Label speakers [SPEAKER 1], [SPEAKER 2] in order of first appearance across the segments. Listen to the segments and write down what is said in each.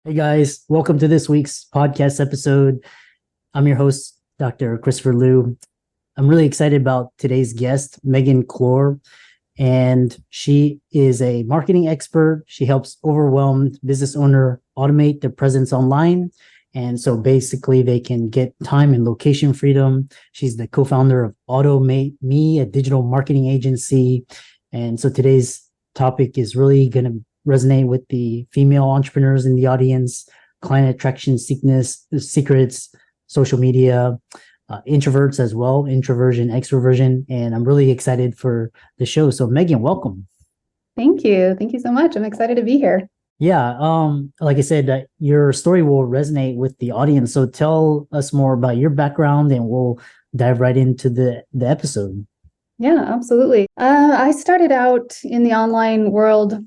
[SPEAKER 1] Hey guys, welcome to this week's podcast episode. I'm your host, Dr. Christopher Liu. I'm really excited about today's guest, Meghan Clor, and she is a marketing expert. She helps overwhelmed business owner automate their presence online. And so basically they can get time and location freedom. She's the co-founder of AutomateMe, a digital marketing agency. And so today's topic is really going to resonate with the female entrepreneurs in the audience, client attraction secrets, social media, introverts as well, introversion, extroversion. And I'm really excited for the show. So Meghan, welcome.
[SPEAKER 2] Thank you. Thank you so much. I'm excited to be here.
[SPEAKER 1] Yeah, like I said, your story will resonate with the audience. So tell us more about your background and we'll dive right into the episode.
[SPEAKER 2] Yeah, absolutely. I started out in the online world,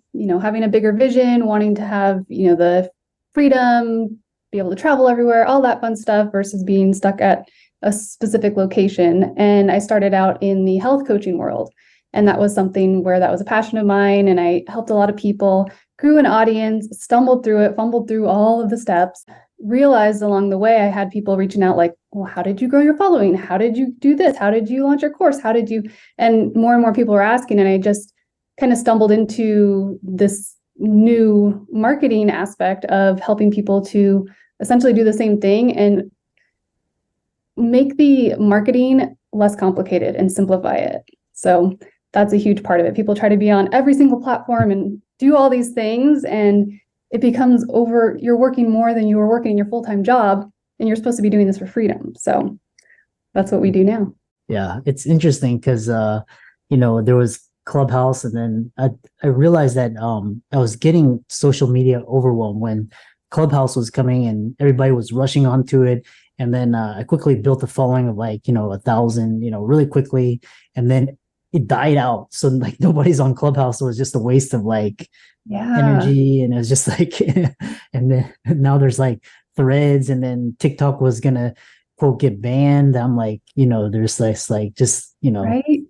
[SPEAKER 2] having a bigger vision, wanting to have, the freedom, be able to travel everywhere, all that fun stuff versus being stuck at a specific location. And I started out in the health coaching world. And that was something where that was a passion of mine. And I helped a lot of people, grew an audience, stumbled through it, fumbled through all of the steps, realized along the way I had people reaching out like, well, how did you grow your following? How did you do this? How did you launch your course? How did you? And more people were asking, and I just kind of stumbled into this new marketing aspect of helping people to essentially do the same thing and make the marketing less complicated and simplify it. So that's a huge part of it. People try to be on every single platform and do all these things, and it becomes you're working more than you were working in your full-time job, and you're supposed to be doing this for freedom. So that's what we do now.
[SPEAKER 1] Yeah, it's interesting because there was Clubhouse, and then I realized that I was getting social media overwhelmed when Clubhouse was coming and everybody was rushing onto it. And then I quickly built a following of 1,000, really quickly. And then it died out. So nobody's on Clubhouse. So it was just a waste of energy. And it was just and then now there's threads, and then TikTok was going to quote get banned. I'm there's
[SPEAKER 2] right.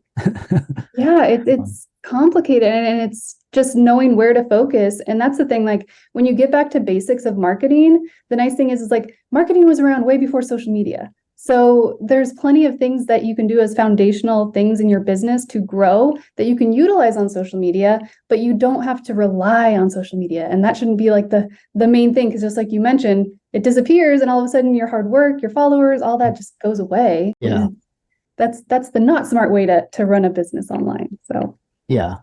[SPEAKER 2] Yeah, it's complicated, and it's just knowing where to focus. And that's the thing, when you get back to basics of marketing, the nice thing is marketing was around way before social media. So there's plenty of things that you can do as foundational things in your business to grow that you can utilize on social media, but you don't have to rely on social media. And that shouldn't be the main thing, because just like you mentioned, it disappears and all of a sudden your hard work, your followers, all that just goes away.
[SPEAKER 1] Yeah.
[SPEAKER 2] That's the not smart way to run a business online. So
[SPEAKER 1] yeah.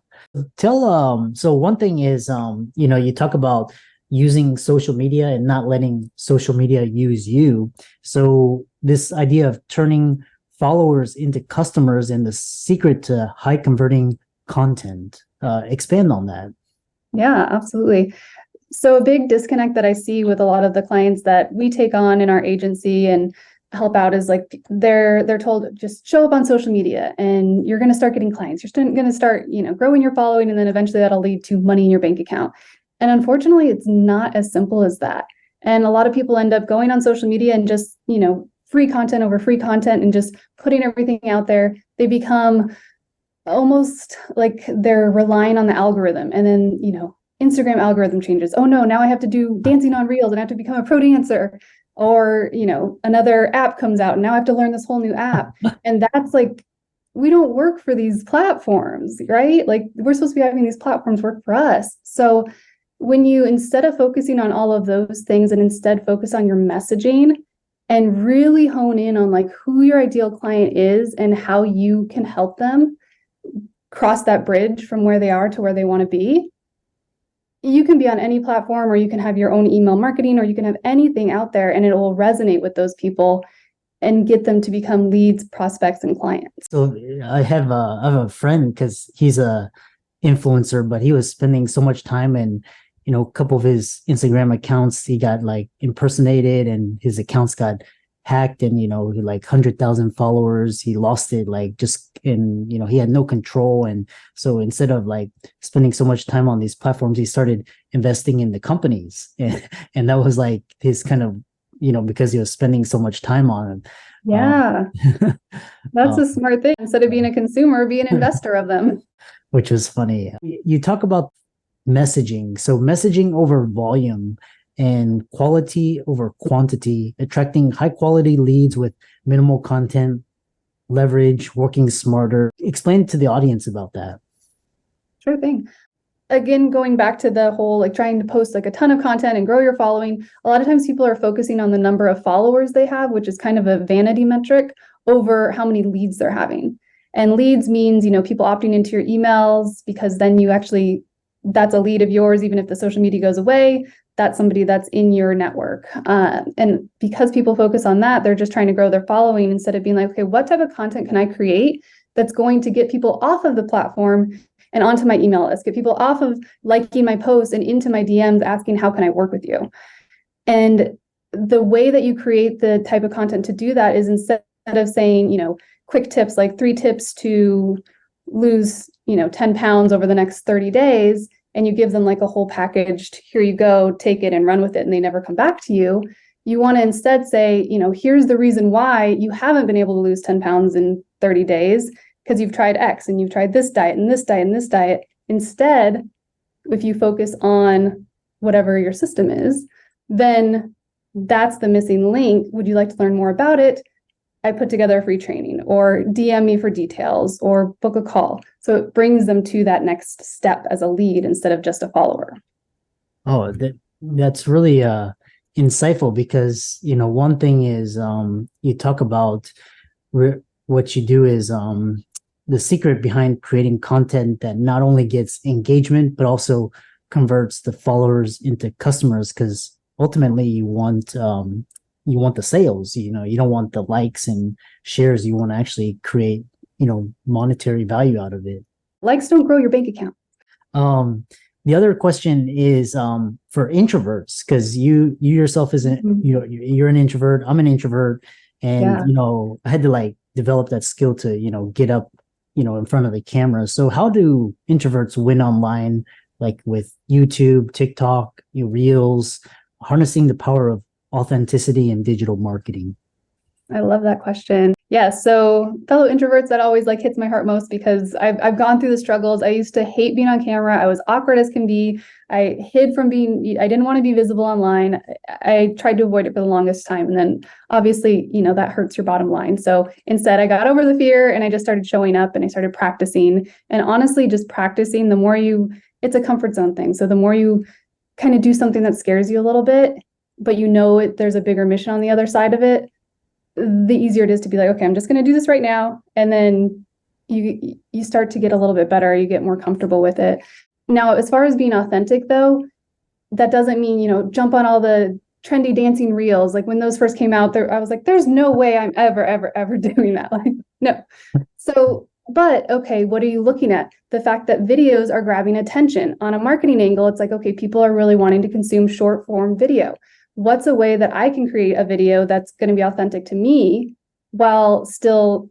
[SPEAKER 1] So one thing is you talk about using social media and not letting social media use you. So this idea of turning followers into customers and the secret to high converting content, expand on that.
[SPEAKER 2] Yeah, absolutely. So a big disconnect that I see with a lot of the clients that we take on in our agency and help out is they're told, just show up on social media and you're going to start getting clients. You're going to start, growing your following, and then eventually that'll lead to money in your bank account. And unfortunately, it's not as simple as that. And a lot of people end up going on social media and just, free content over free content and just putting everything out there. They become almost like they're relying on the algorithm. And then, Instagram algorithm changes. Oh no, now I have to do dancing on Reels and I have to become a pro dancer. Or, another app comes out and now I have to learn this whole new app. And that's we don't work for these platforms, right? We're supposed to be having these platforms work for us. So when you, instead of focusing on all of those things and instead focus on your messaging and really hone in on who your ideal client is and how you can help them cross that bridge from where they are to where they want to be, you can be on any platform, or you can have your own email marketing, or you can have anything out there, and it will resonate with those people and get them to become leads, prospects, and clients.
[SPEAKER 1] So I have a friend, because he's a influencer, but he was spending so much time, and a couple of his Instagram accounts, he got impersonated, and his accounts got hacked, and he 100,000 followers, he lost it he had no control. And so instead of spending so much time on these platforms, he started investing in the companies, and that was his kind of because he was spending so much time on them.
[SPEAKER 2] Yeah. That's a smart thing. Instead of being a consumer, be an investor of them.
[SPEAKER 1] Which was funny. You talk about messaging. So messaging over volume. and quality over quantity, attracting high quality leads with minimal content, leverage, working smarter. Explain to the audience about that.
[SPEAKER 2] Sure thing. Again, going back to the whole like trying to post like a ton of content and grow your following, a lot of times people are focusing on the number of followers they have, which is kind of a vanity metric, over how many leads they're having. And leads means, people opting into your emails, because then that's a lead of yours. Even if the social media goes away, that's somebody that's in your network. And because people focus on that, they're just trying to grow their following instead of being like, okay, what type of content can I create that's going to get people off of the platform and onto my email list, get people off of liking my posts and into my DMs asking, how can I work with you? And the way that you create the type of content to do that is, instead of saying, quick tips, like 3 tips to lose, 10 pounds over the next 30 days, and you give them like a whole package, here you go, take it and run with it, and they never come back to you. You want to instead say, here's the reason why you haven't been able to lose 10 pounds in 30 days, because you've tried X and you've tried this diet and this diet and this diet. Instead, if you focus on whatever your system is, then that's the missing link. Would you like to learn more about it? I put together a free training, or DM me for details, or book a call. So it brings them to that next step as a lead instead of just a follower.
[SPEAKER 1] Oh, that's really insightful, because one thing is you talk about what you do is the secret behind creating content that not only gets engagement but also converts the followers into customers, because ultimately you want the sales. You don't want the likes and shares. You want to actually create monetary value out of it.
[SPEAKER 2] Likes don't grow your bank account.
[SPEAKER 1] The other question is for introverts, because you yourself isn't, you're an introvert, I'm an introvert, and I had to like develop that skill to get up in front of the camera. So how do introverts win online, like with YouTube, TikTok, Reels, harnessing the power of authenticity in digital marketing?
[SPEAKER 2] I love that question. Yeah. So fellow introverts, that always like hits my heart most, because I've gone through the struggles. I used to hate being on camera. I was awkward as can be. I hid from I didn't want to be visible online. I tried to avoid it for the longest time. And then obviously, that hurts your bottom line. So instead I got over the fear and I just started showing up and I started practicing. And honestly, just practicing, it's a comfort zone thing. So the more you kind of do something that scares you a little bit, but there's a bigger mission on the other side of it, the easier it is to be like, okay, I'm just going to do this right now. And then you start to get a little bit better. You get more comfortable with it. Now, as far as being authentic though, that doesn't mean, jump on all the trendy dancing reels. Like when those first came out there, I was like, there's no way I'm ever doing that. Like, no. So, but okay, what are you looking at? The fact that videos are grabbing attention on a marketing angle. It's like, okay, people are really wanting to consume short form video. What's a way that I can create a video that's going to be authentic to me while still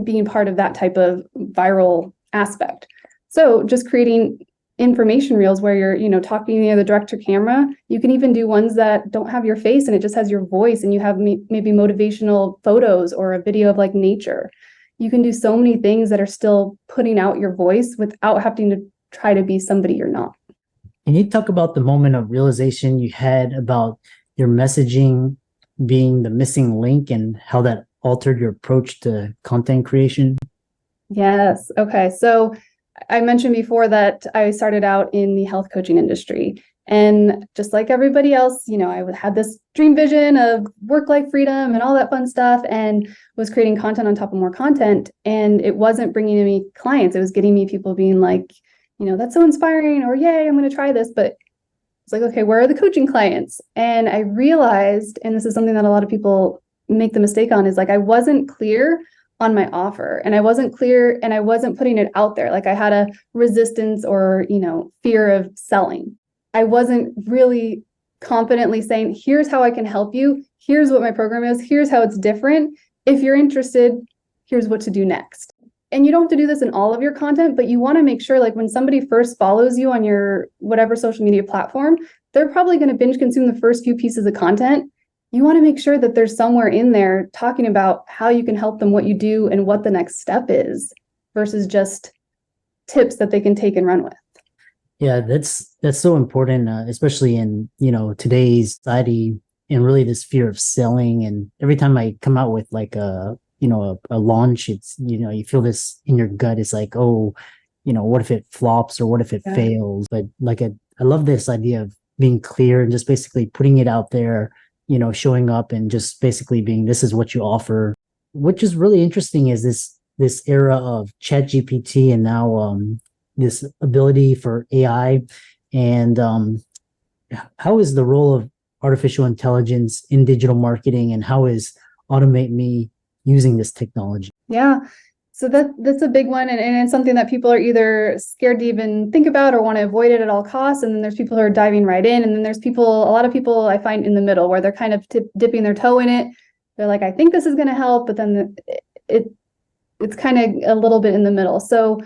[SPEAKER 2] being part of that type of viral aspect? So just creating information reels where you're, talking near the director camera. You can even do ones that don't have your face and it just has your voice, and you have maybe motivational photos or a video of like nature. You can do so many things that are still putting out your voice without having to try to be somebody you're not.
[SPEAKER 1] Can you talk about the moment of realization you had about your messaging being the missing link and how that altered your approach to content creation?
[SPEAKER 2] Yes. Okay. So I mentioned before that I started out in the health coaching industry. And just like everybody else, I had this dream vision of work-life freedom and all that fun stuff, and was creating content on top of more content. And it wasn't bringing me clients. It was getting me people being like, that's so inspiring, or yay, I'm going to try this. But it's like, okay, where are the coaching clients? And I realized, and this is something that a lot of people make the mistake on, is like, I wasn't clear on my offer, and I wasn't clear, and I wasn't putting it out there. Like I had a resistance or, fear of selling. I wasn't really confidently saying, here's how I can help you. Here's what my program is. Here's how it's different. If you're interested, here's what to do next. And you don't have to do this in all of your content, but you want to make sure, like when somebody first follows you on your whatever social media platform, they're probably going to binge consume the first few pieces of content. You want to make sure that there's somewhere in there talking about how you can help them, what you do, and what the next step is, versus just tips that they can take and run with.
[SPEAKER 1] Yeah, that's so important, especially in, today's society, and really this fear of selling. And every time I come out with like a launch, it's, you feel this in your gut. It's like, oh, what if it flops or what if it
[SPEAKER 2] Yeah.
[SPEAKER 1] fails? But like, I love this idea of being clear and just basically putting it out there, showing up and just basically being, this is what you offer. Which is really interesting is this era of chat GPT, and now this ability for AI. And how is the role of artificial intelligence in digital marketing, and how is AutomateMe using this technology?
[SPEAKER 2] Yeah. So that's a big one. And it's something that people are either scared to even think about or want to avoid it at all costs. And then there's people who are diving right in. And then there's a lot of people I find in the middle where they're kind of dipping their toe in it. They're like, I think this is going to help, but then it's kind of a little bit in the middle. So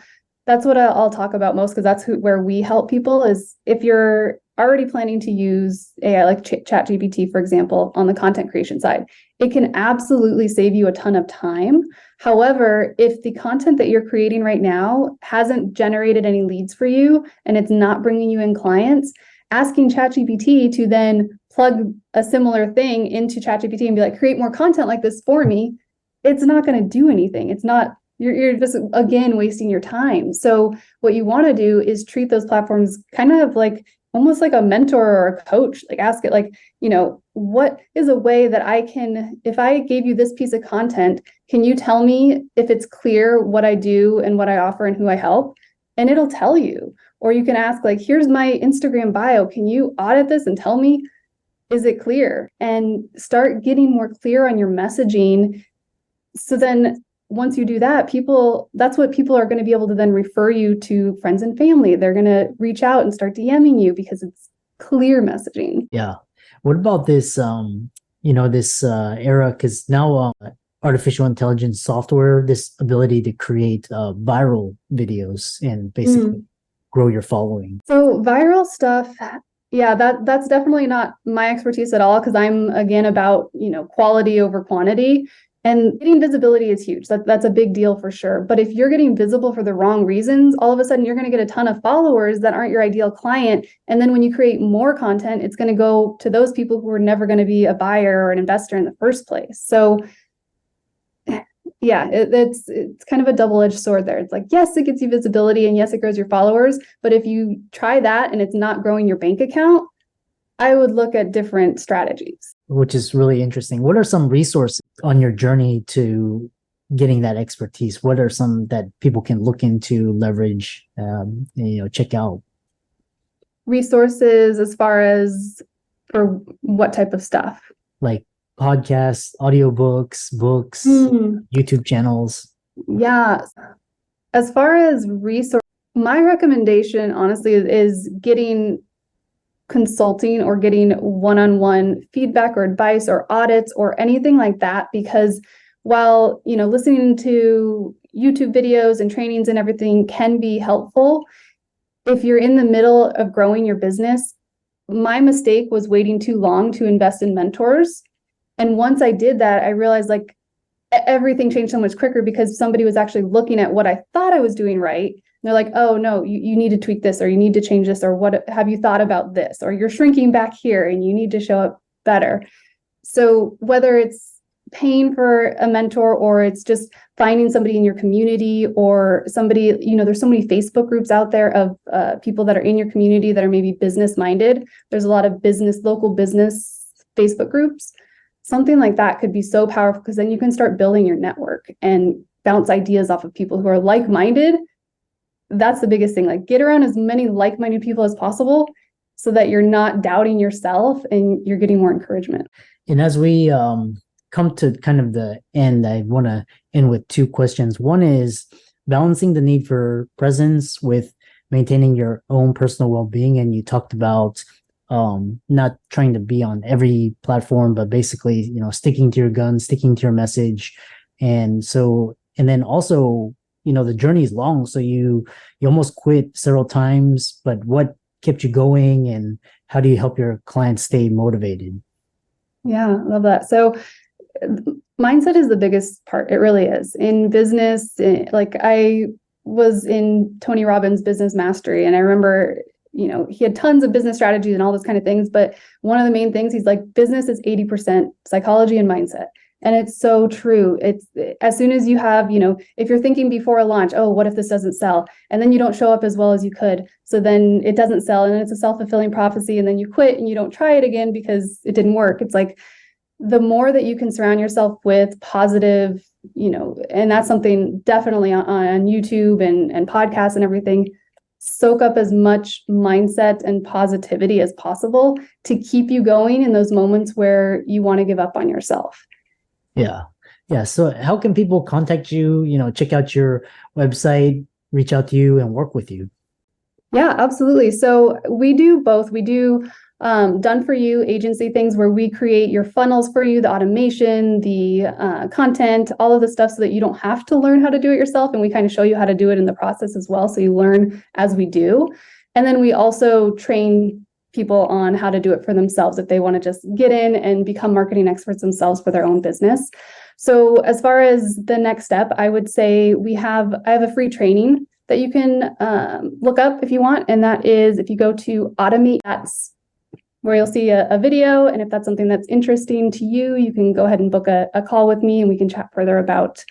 [SPEAKER 2] that's what I'll talk about most, because that's where we help people. Is if you're already planning to use AI like ChatGPT, for example, on the content creation side, it can absolutely save you a ton of time. However, if the content that you're creating right now hasn't generated any leads for you and it's not bringing you in clients, asking ChatGPT to then plug a similar thing into ChatGPT and be like, create more content like this for me, it's not going to do anything. It's not, you're just, again, wasting your time. So what you want to do is treat those platforms kind of like almost like a mentor or a coach. Like ask it like, what is a way that I can, if I gave you this piece of content, can you tell me if it's clear what I do and what I offer and who I help? And it'll tell you. Or you can ask like, here's my Instagram bio. Can you audit this and tell me, is it clear? And start getting more clear on your messaging. So then once you do that, that's what people are going to be able to then refer you to friends and family. They're going to reach out and start DMing you because it's clear messaging.
[SPEAKER 1] Yeah. What about this, this era? Because now artificial intelligence software, this ability to create viral videos and basically grow your following.
[SPEAKER 2] So viral stuff, yeah, that's definitely not my expertise at all, because I'm again about, quality over quantity. And getting visibility is huge. That's a big deal for sure. But if you're getting visible for the wrong reasons, all of a sudden you're going to get a ton of followers that aren't your ideal client. And then when you create more content, it's going to go to those people who are never going to be a buyer or an investor in the first place. So yeah, it's kind of a double-edged sword there. It's like, yes, it gets you visibility and yes, it grows your followers. But if you try that and it's not growing your bank account, I would look at different strategies.
[SPEAKER 1] Which is really interesting. What are some resources on your journey to getting that expertise? What are some that people can look into, leverage, check out?
[SPEAKER 2] Resources as far as for what type of stuff?
[SPEAKER 1] Like podcasts, audiobooks, books, YouTube channels.
[SPEAKER 2] Yeah. As far as resource, my recommendation, honestly, is getting consulting or getting one-on-one feedback or advice or audits or anything like that, because while listening to YouTube videos and trainings and everything can be helpful, if you're in the middle of growing your business, my mistake was waiting too long to invest in mentors. And once I did that, I realized like everything changed so much quicker because somebody was actually looking at what I thought I was doing right. They're like, oh no, you need to tweak this, or you need to change this, or what have you thought about this, or you're shrinking back here and you need to show up better. So whether it's paying for a mentor or it's just finding somebody in your community or somebody, there's so many Facebook groups out there of people that are in your community that are maybe business minded. There's a lot of local business Facebook groups. Something like that could be so powerful, because then you can start building your network and bounce ideas off of people who are like-minded. That's the biggest thing. Like, get around as many like-minded people as possible so that you're not doubting yourself and you're getting more encouragement.
[SPEAKER 1] And as we come to kind of the end, I want to end with two questions. One is balancing the need for presence with maintaining your own personal well-being. And you talked about not trying to be on every platform, but basically, sticking to your guns, sticking to your message. And then also, the journey is long. So you almost quit several times, but what kept you going, and how do you help your clients stay motivated?
[SPEAKER 2] Yeah, I love that. So mindset is the biggest part. It really is. In business, like I was in Tony Robbins' Business Mastery, and I remember he had tons of business strategies and all those kind of things. But one of the main things, he's like, business is 80% psychology and mindset. And it's so true. It's as soon as you have, if you're thinking before a launch, oh, what if this doesn't sell? And then you don't show up as well as you could. So then it doesn't sell, and then it's a self-fulfilling prophecy. And then you quit and you don't try it again because it didn't work. It's like, the more that you can surround yourself with positive, and that's something definitely on YouTube and podcasts and everything, soak up as much mindset and positivity as possible to keep you going in those moments where you want to give up on yourself.
[SPEAKER 1] Yeah. Yeah. So how can people contact you, check out your website, reach out to you and work with you?
[SPEAKER 2] Yeah, absolutely. So we do both. We do done for you agency things where we create your funnels for you, the automation, the content, all of the stuff so that you don't have to learn how to do it yourself. And we kind of show you how to do it in the process as well. So you learn as we do. And then we also train people on how to do it for themselves if they want to just get in and become marketing experts themselves for their own business. So as far as the next step, I would say I have a free training that you can look up if you want. And that is if you go to AutomateMe, that's where you'll see a video. And if that's something that's interesting to you, you can go ahead and book a call with me and we can chat further about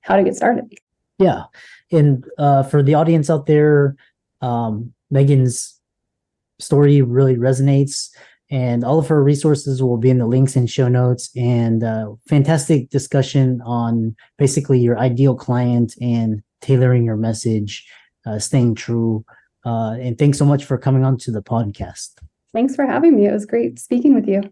[SPEAKER 2] how to get started.
[SPEAKER 1] Yeah. And for the audience out there, Meghan's story really resonates, and all of her resources will be in the links and show notes, and fantastic discussion on basically your ideal client and tailoring your message, staying true. And thanks so much for coming on to the podcast.
[SPEAKER 2] Thanks for having me. It was great speaking with you.